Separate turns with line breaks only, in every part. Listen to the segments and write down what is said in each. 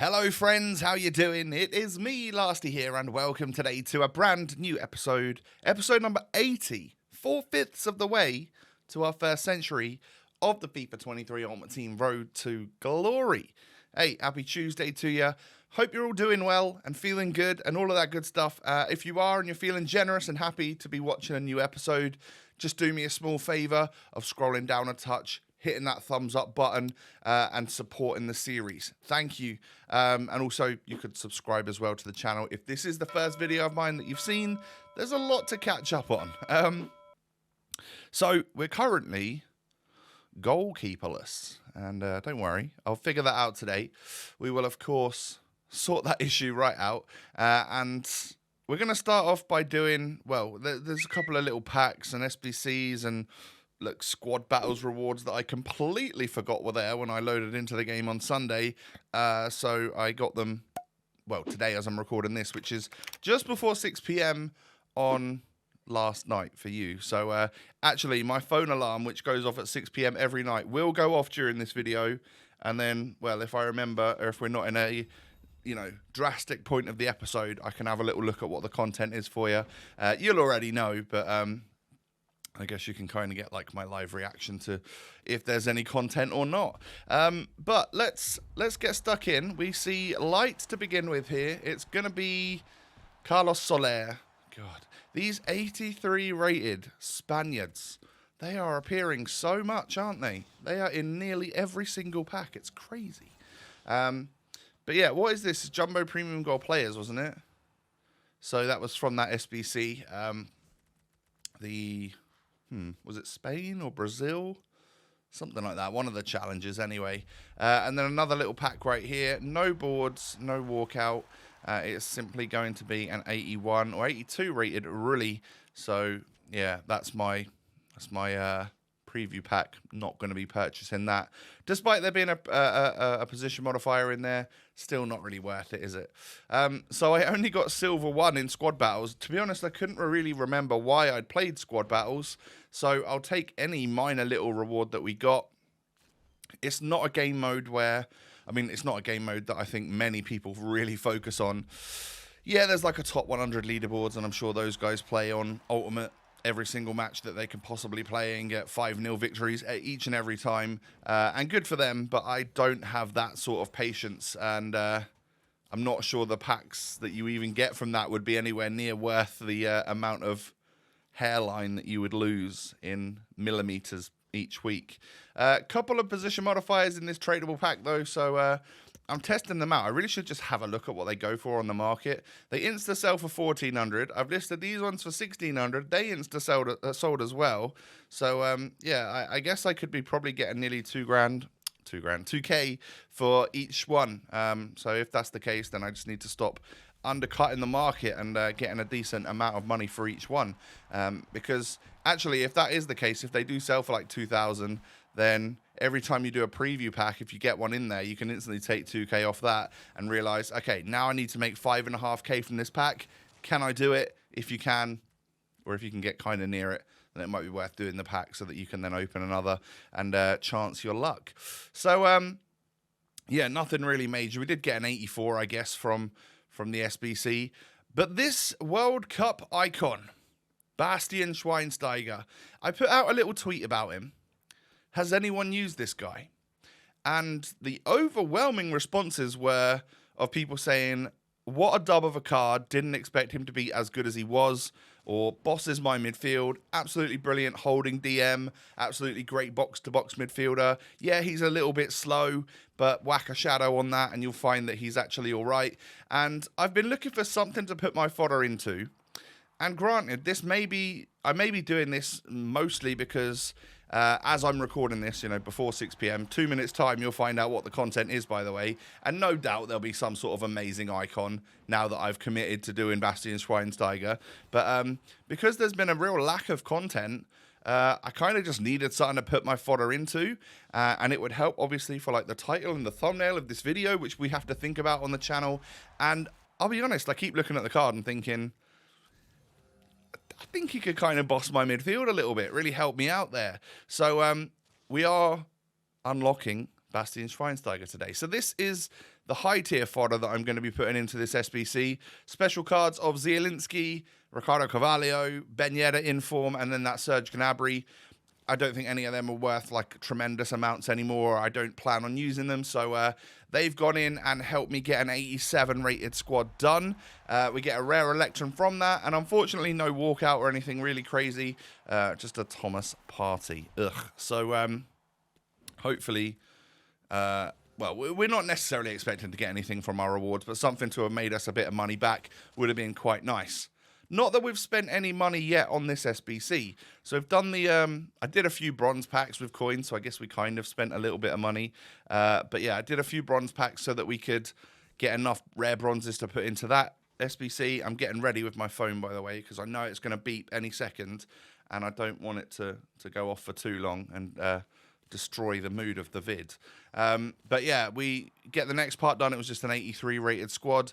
Hello friends, how you doing? It is me, Lasty here, and welcome today to a brand new episode number 80, 4/5 of the way to our first century of the FIFA 23 Ultimate Team Road to Glory. Hey, happy Tuesday to you. Hope you're all doing well and feeling good and all of that good stuff. If you are and you're feeling generous and happy to be watching a new episode, just do me a small favour of scrolling down a touch, hitting that thumbs up button and supporting the series. Thank you. And also, you could subscribe as well to the channel. If this is the first video of mine that you've seen, there's a lot to catch up on. So we're currently goalkeeperless. And don't worry, I'll figure that out today. We will, of course, sort that issue right out. And we're going to start off by doing, well, there's a couple of little packs and SBCs and look, squad battles rewards that I completely forgot were there when I loaded into the game on Sunday. So I got them, well, today as I'm recording this, which is just before 6 p.m. on last night for you. So actually, my phone alarm, which goes off at 6 p.m. every night, will go off during this video. And then, well, if I remember, or if we're not in a drastic point of the episode, I can have a little look at what the content is for you. You'll already know, but I guess you can kind of get like my live reaction to if there's any content or not. But let's get stuck in. We see light to begin with here. It's going to be Carlos Soler. God, these 83 rated Spaniards, they are appearing so much, aren't they? They are in nearly every single pack. It's crazy. But yeah, what is this? Jumbo Premium Gold Players, wasn't it? So that was from that SBC. Was it Spain or Brazil? Something like that. One of the challenges anyway. And then another little pack right here. No boards, no walkout. It's simply going to be an 81 or 82 rated Rulli. So yeah, that's my preview pack. Not going to be purchasing that. Despite there being a position modifier in there, still not really worth it, is it? So I only got silver 1 in squad battles. To be honest, I couldn't really remember why I'd played squad battles. So I'll take any minor little reward that we got. It's not a game mode it's not a game mode that I think many people really focus on. Yeah, there's like a top 100 leaderboards, and I'm sure those guys play on Ultimate every single match that they can possibly play and get 5-0 victories each and every time. And good for them, but I don't have that sort of patience. And I'm not sure the packs that you even get from that would be anywhere near worth the amount of hairline that you would lose in millimeters each week. A couple of position modifiers in this tradable pack, though, so I'm testing them out. I really should just have a look at what they go for on the market. They insta-sell for 1,400. I've listed these ones for 1,600. They insta-sold as well. So, yeah, I guess I could be probably getting nearly $2K for each one. So if that's the case, then I just need to stop undercutting the market and getting a decent amount of money for each one. Because actually, if that is the case, if they do sell for like 2,000, then every time you do a preview pack, if you get one in there, you can instantly take 2K off that and realize, okay, now I need to make 5.5K from this pack. Can I do it? If you can, or if you can get kind of near it, then it might be worth doing the pack so that you can then open another and chance your luck. So, yeah, nothing really major. We did get an 84, I guess, from the SBC. But this World Cup icon, Bastian Schweinsteiger, I put out a little tweet about him. Has anyone used this guy? And the overwhelming responses were of people saying, what a dub of a card, didn't expect him to be as good as he was, or bosses my midfield, absolutely brilliant holding DM, absolutely great box-to-box midfielder. Yeah, he's a little bit slow, but whack a shadow on that and you'll find that he's actually all right. And I've been looking for something to put my fodder into. And granted, I may be doing this mostly because as I'm recording this, before 6 p.m, 2 minutes time, you'll find out what the content is, by the way. And no doubt there'll be some sort of amazing icon now that I've committed to doing Bastian Schweinsteiger. But because there's been a real lack of content, I kind of just needed something to put my fodder into. And it would help, obviously, for like the title and the thumbnail of this video, which we have to think about on the channel. And I'll be honest, I keep looking at the card and thinking, I think he could kind of boss my midfield a little bit, really help me out there. So we are unlocking Bastian Schweinsteiger today. So this is the high-tier fodder that I'm going to be putting into this SBC. Special cards of Zielinski, Ricardo Carvalho, Ben Yedder in form, and then that Serge Gnabry. I don't think any of them are worth like tremendous amounts anymore. I don't plan on using them. So they've gone in and helped me get an 87 rated squad done. We get a rare Electron from that. And unfortunately, no walkout or anything really crazy. Just a Thomas Partey. Ugh. So hopefully, well, we're not necessarily expecting to get anything from our rewards, but something to have made us a bit of money back would have been quite nice. Not that we've spent any money yet on this SBC. So I've done the, I did a few bronze packs with coins, so I guess we kind of spent a little bit of money. But yeah, I did a few bronze packs so that we could get enough rare bronzes to put into that SBC. I'm getting ready with my phone, by the way, because I know it's going to beep any second, and I don't want it to go off for too long and destroy the mood of the vid. But yeah, we get the next part done. It was just an 83 rated squad.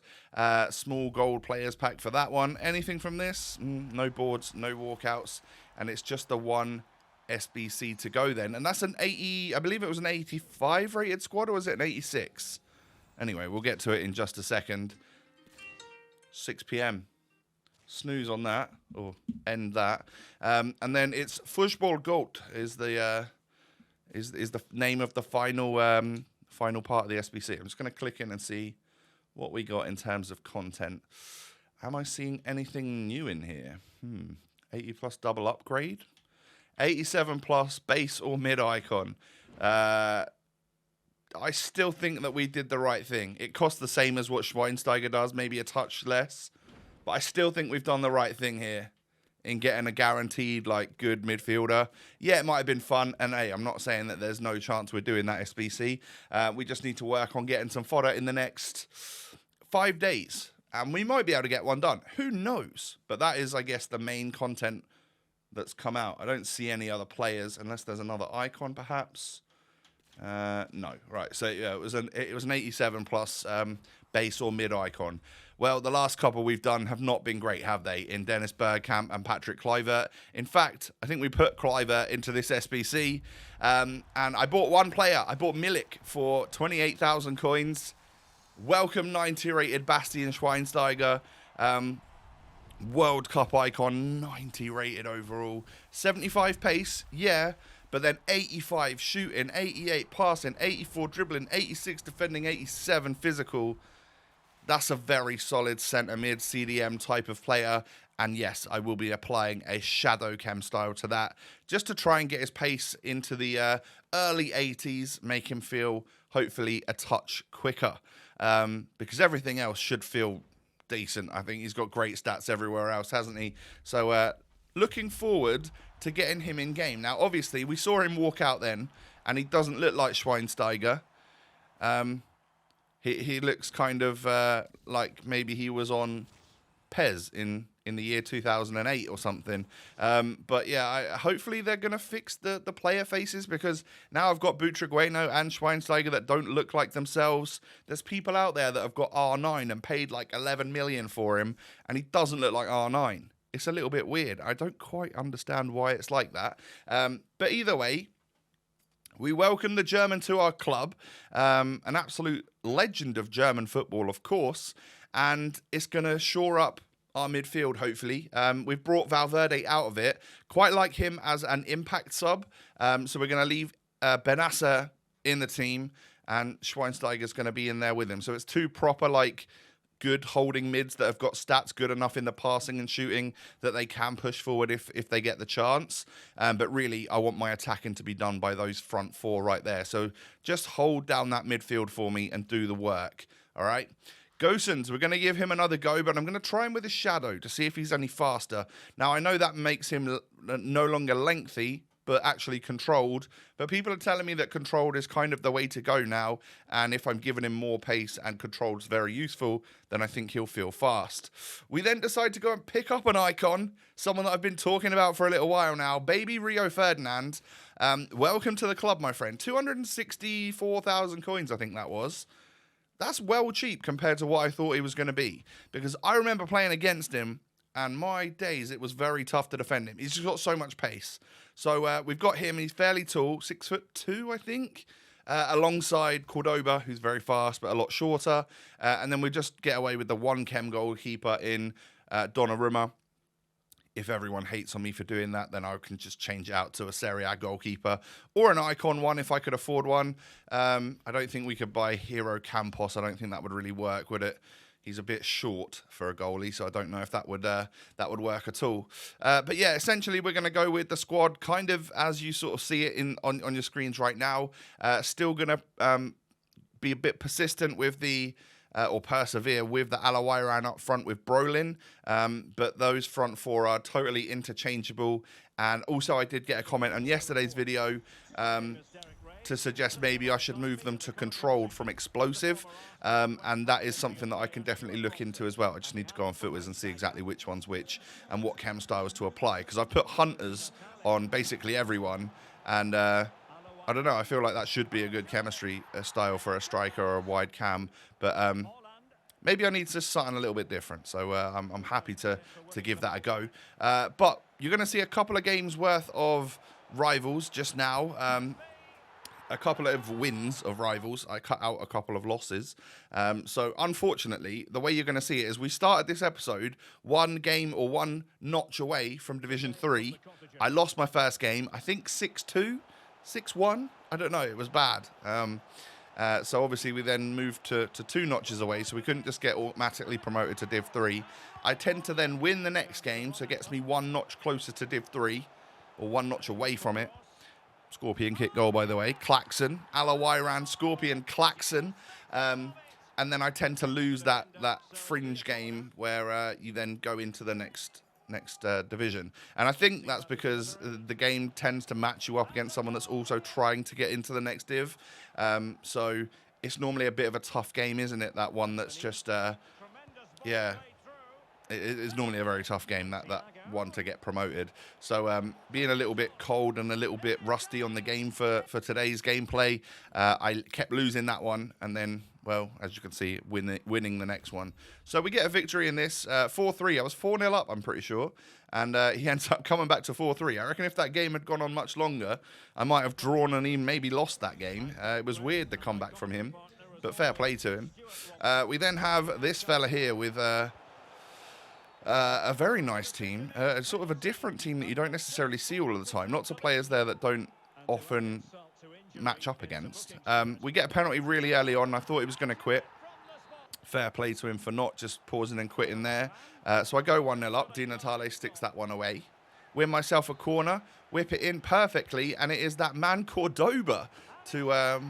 Small gold players pack for that one. Anything from this? No boards, no walkouts. And it's just the one SBC to go then. And that's an 80, I believe it was an 85 rated squad, or was it an 86? Anyway, we'll get to it in just a second. 6 p.m. Snooze on that, or end that. And then it's Fußball Gold is the name of the final final part of the SBC. I'm just going to click in and see what we got in terms of content. Am I seeing anything new in here? 80 plus double upgrade. 87 plus base or mid icon. I still think that we did the right thing. It cost the same as what Schweinsteiger does, maybe a touch less. But I still think we've done the right thing here in getting a guaranteed, like, good midfielder. Yeah, it might have been fun, and hey, I'm not saying that there's no chance we're doing that SBC. We just need to work on getting some fodder in the next 5 days, and we might be able to get one done. Who knows? But that is, I guess, the main content that's come out. I don't see any other players, unless there's another icon, perhaps. No, right. So yeah, it was an 87 plus base or mid icon. Well, the last couple we've done have not been great, have they? In Dennis Bergkamp and Patrick Kluivert. In fact, I think we put Kluivert into this SBC. And I bought one player. I bought Milik for 28,000 coins. Welcome 90 rated Bastian Schweinsteiger. World Cup icon, 90 rated overall. 75 pace, yeah. But then 85 shooting, 88 passing, 84 dribbling, 86 defending, 87 physical. That's a very solid centre mid CDM type of player. And yes, I will be applying a shadow chem style to that just to try and get his pace into the early 80s, make him feel hopefully a touch quicker. Because everything else should feel decent. I think he's got great stats everywhere else, hasn't he? So looking forward to getting him in game. Now, obviously, we saw him walk out then, and he doesn't look like Schweinsteiger. He looks kind of like maybe he was on Pez in the year 2008 or something. But yeah, hopefully they're going to fix the player faces, because now I've got Butragueno and Schweinsteiger that don't look like themselves. There's people out there that have got R9 and paid like 11 million for him, and he doesn't look like R9. It's a little bit weird. I don't quite understand why it's like that. But either way, we welcome the German to our club. An absolute legend of German football, of course. And it's going to shore up our midfield, hopefully. We've brought Valverde out of it. Quite like him as an impact sub. So we're going to leave Benassa in the team, and Schweinsteiger's going to be in there with him. So it's two proper, like, good holding mids that have got stats good enough in the passing and shooting that they can push forward if they get the chance. But really, I want my attacking to be done by those front four right there. So just hold down that midfield for me and do the work. All right. Gosens, we're going to give him another go, but I'm going to try him with a shadow to see if he's any faster. Now, I know that makes him no longer lengthy, but actually controlled. But people are telling me that controlled is kind of the way to go now. And if I'm giving him more pace and controlled is very useful, then I think he'll feel fast. We then decide to go and pick up an icon, someone that I've been talking about for a little while now, baby Rio Ferdinand. Welcome to the club, my friend. 264,000 coins, I think that was. That's well cheap compared to what I thought he was going to be. Because I remember playing against him, and my days, it was very tough to defend him. He's just got so much pace. So we've got him. He's fairly tall, 6'2", I think. alongside Cordoba, who's very fast but a lot shorter. And then we just get away with the one chem goalkeeper in Donnarumma. If everyone hates on me for doing that, then I can just change it out to a Serie A goalkeeper or an icon one if I could afford one. I don't think we could buy Hero Campos. I don't think that would really work, would it? He's a bit short for a goalie, so I don't know if that would work at all. But yeah, essentially we're going to go with the squad kind of as you sort of see it on your screens right now. Still going to be a bit persistent with the or persevere with the Alawairan up front with Brolin. But those front four are totally interchangeable. And also I did get a comment on yesterday's video to suggest maybe I should move them to controlled from explosive. And that is something that I can definitely look into as well. I just need to go on Footwiz and see exactly which one's which and what chem styles to apply. Because I put hunters on basically everyone. And I don't know, I feel like that should be a good chemistry style for a striker or a wide cam. But maybe I need to something a little bit different. So I'm happy to give that a go. But you're going to see a couple of games worth of rivals just now. A couple of wins of rivals. I cut out a couple of losses. So unfortunately, the way you're going to see it is we started this episode one game or one notch away from Division 3. I lost my first game, I think 6-2, 6-1. I don't know. It was bad. So obviously we then moved to 2 notches away, so we couldn't just get automatically promoted to Div 3. I tend to then win the next game, so it gets me 1 notch closer to Div 3, or 1 notch away from it. Scorpion kick goal, by the way. Klaxon. Alawairan, Scorpion, Klaxon. And then I tend to lose that fringe game where you then go into the next division. And I think that's because the game tends to match you up against someone that's also trying to get into the next div. So it's normally a bit of a tough game, isn't it? That one that's just, yeah. It is normally a very tough game, that one to get promoted. So being a little bit cold and a little bit rusty on the game for today's gameplay, I kept losing that one and then, well, as you can see, winning the next one. So we get a victory in this, 4-3. I was 4-0 up, I'm pretty sure. And he ends up coming back to 4-3. I reckon if that game had gone on much longer, I might have drawn and even maybe lost that game. It was weird, the comeback from him, but fair play to him. We then have this fella here with a very nice team, sort of a different team that you don't necessarily see all of the time. Lots of players there that don't often match up against. We get a penalty really early on. I thought he was going to quit. Fair play to him for not just pausing and quitting there. So I go 1-0 up. Di Natale sticks that one away. Win myself a corner, whip it in perfectly, and it is that man Cordoba to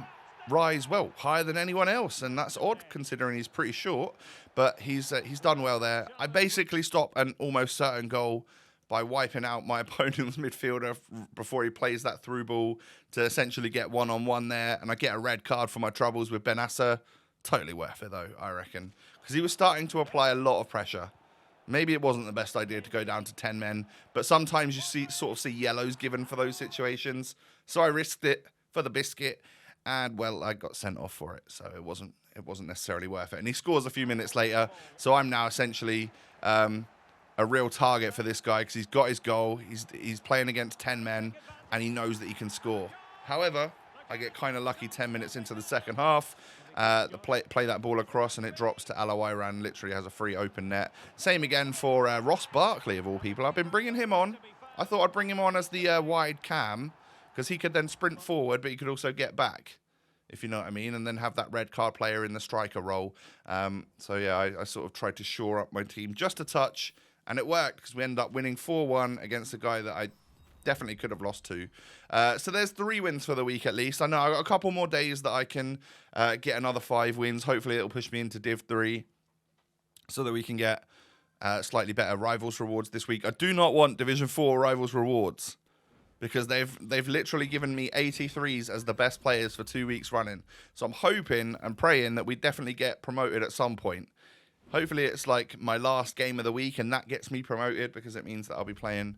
rise, well, higher than anyone else, and that's odd considering he's pretty short, but he's done well there. I basically stop an almost certain goal by wiping out my opponent's midfielder before he plays that through ball to essentially get one-on-one there, and I get a red card for my troubles with Benassa. Totally worth it, though, I reckon, because he was starting to apply a lot of pressure. Maybe it wasn't the best idea to go down to 10 men, but sometimes you sort of see yellows given for those situations, so I risked it for the biscuit. And, well, I got sent off for it, so it wasn't necessarily worth it. And he scores a few minutes later, so I'm now essentially a real target for this guy because he's got his goal, he's playing against 10 men, and he knows that he can score. However, I get kind of lucky 10 minutes into the second half. Play that ball across, and it drops to Alawairan, literally has a free open net. Same again for Ross Barkley, of all people. I've been bringing him on. I thought I'd bring him on as the wide cam, because he could then sprint forward, but he could also get back, if you know what I mean, and then have that red card player in the striker role. So, yeah, I sort of tried to shore up my team just a touch, and it worked, because we ended up winning 4-1 against a guy that I definitely could have lost to. So there's 3 wins for the week at least. I know I've got a couple more days that I can get another 5 wins. Hopefully it'll push me into Div 3 so that we can get slightly better Rivals rewards this week. I do not want Division 4 Rivals rewards, because they've literally given me 83s as the best players for 2 weeks running. So I'm hoping and praying that we definitely get promoted at some point. Hopefully it's like my last game of the week and that gets me promoted, because it means that I'll be playing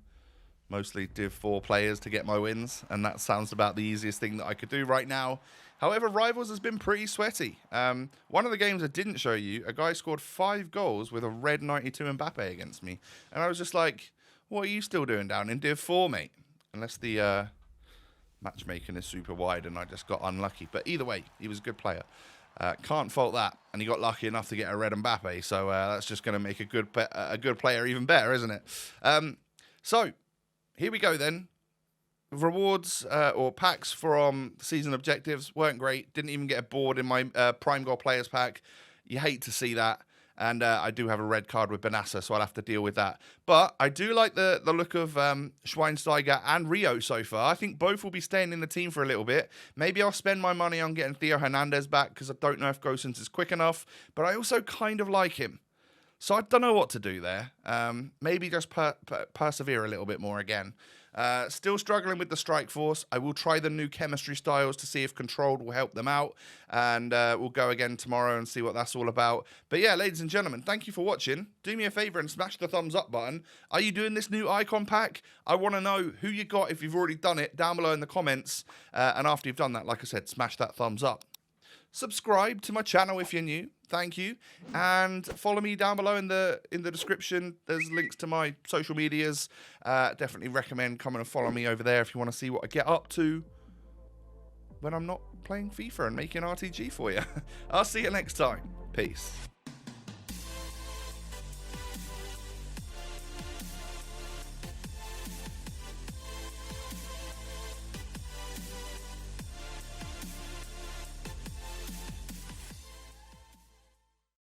mostly Div 4 players to get my wins, and that sounds about the easiest thing that I could do right now. However, Rivals has been pretty sweaty. One of the games I didn't show you, a guy scored 5 goals with a red 92 Mbappe against me. And I was just like, what are you still doing down in Div 4, mate? Unless the Matchmaking is super wide, and I just got unlucky. But either way, he was a good player. Can't fault that. And he got lucky enough to get a red Mbappe, so that's just going to make a good player even better, isn't it? So here we go then. Rewards or packs from season objectives weren't great. Didn't even get a board in my Prime Goal Players pack. You hate to see that. And I do have a red card with Benassa, so I'll have to deal with that. But I do like the look of Schweinsteiger and Rio so far. I think both will be staying in the team for a little bit. Maybe I'll spend my money on getting Theo Hernandez back, because I don't know if Gosens is quick enough. But I also kind of like him. So I don't know what to do there. Maybe just persevere a little bit more again. Still struggling with the strike force. I will try the new chemistry styles to see if controlled will help them out. And we'll go again tomorrow and see what that's all about. But yeah, ladies and gentlemen, thank you for watching. Do me a favor and smash the thumbs up button. Are you doing this new icon pack? I want to know who you got if you've already done it down below in the comments. And after you've done that, like I said, smash that thumbs up. Subscribe to my channel if you're new. Thank you. And follow me down below in the description. There's links to my social medias. Definitely recommend coming and follow me over there if you want to see what I get up to when I'm not playing FIFA and making RTG for you. I'll see you next time. Peace.